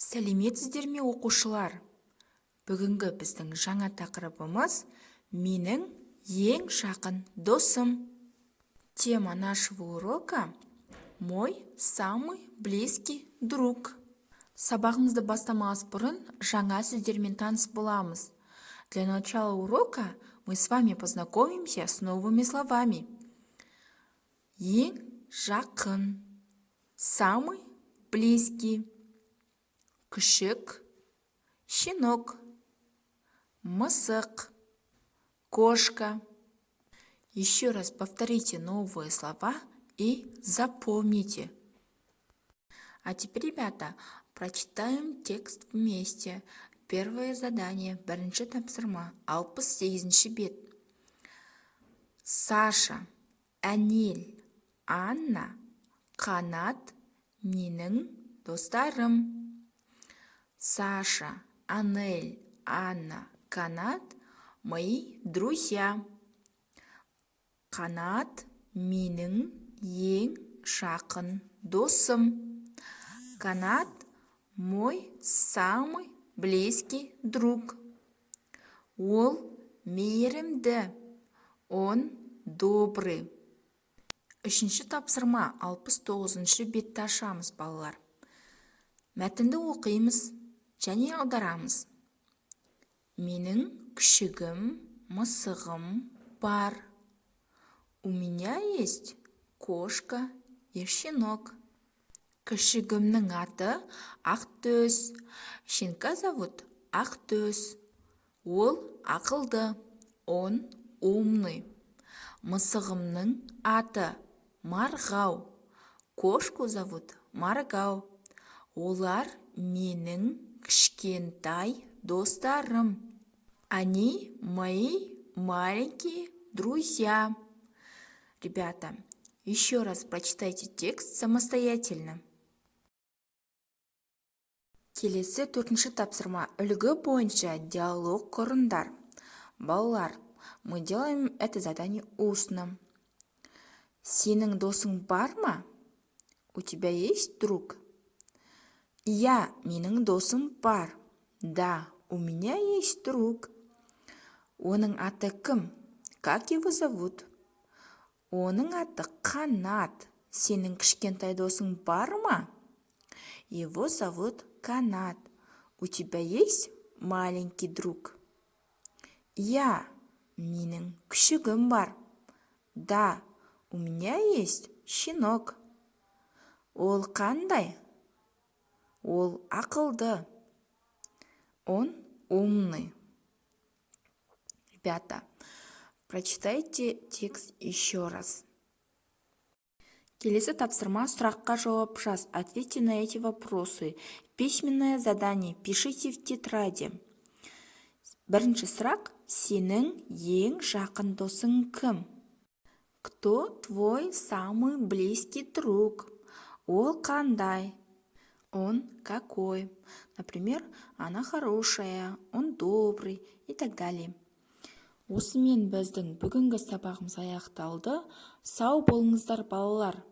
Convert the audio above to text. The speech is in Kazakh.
Сәлеметсіздер ме оқушылар? Бүгінгі біздің жаңа тақырыбымыз менің ең жақын досым. Тема нашего урока – мой самый близкий друг. Сабағымызды бастамас бұрын жаңа сөздермен таныс боламыз. Для начала урока мы с вами познакомимся с новыми словами. Ең жақын, самый близкий. Күшік, щенок, мысық, кошка. Еще раз повторите новые слова и запомните. А теперь, ребята, прочитаем текст вместе. Первое задание, бірінші тапсырма, 68-ші бет. Саша, Әнел, Анна, Қанат менің достарым. Саша, Анель, Анна, Канат – мои друзья. Канат – менің ең жақын досым. Канат – мой самый близкий друг. Ол мейірімді, он добрый. Үшінші тапсырма, 69-ші бетті ашамыз, балалар. Мәтінді оқимыз және аударамыз. Менің күшігім, мысығым бар. У меня есть кошка и щенок. Күшігімнің аты Ақтөс. Щенка зовут Ақтөс. Ол ақылды, он умный. Мысығымның аты Марғау. Кошку зовут Маргау. Олар менің кішкентай достарым. Они мои маленькие друзья. Ребята, еще раз прочитайте текст самостоятельно. Келесі төртінші тапсырма, үлгі бойынша диалог құрыңдар. Балалар, мы делаем это задание устно. Сенің досың бар ма? У тебя есть друг? Менің досым бар. Да, у меня есть друг. Оның аты кім? Как его зовут? Оның аты Қанат. Сенің кішкентай досың бар ма? Его зовут Канат. У тебя есть маленький друг? Менің күшігім бар. Да, у меня есть щенок. Ол қандай? Ол ақылды. Он умный. Ребята, прочитайте текст еще раз. Келесі тапсырма, сұраққа жауап жаз. Ответьте на эти вопросы. Письменное задание. Пишите в тетради. Бірінші сұрақ. Сенің ең жақын досың кім? Кто твой самый близкий друг? Ол қандай? Он какой? Например, она хорошая, он добрый и так далее. Осымен біздің бүгінгі сабағымыз аяқталды. Сау болыңыздар, балалар.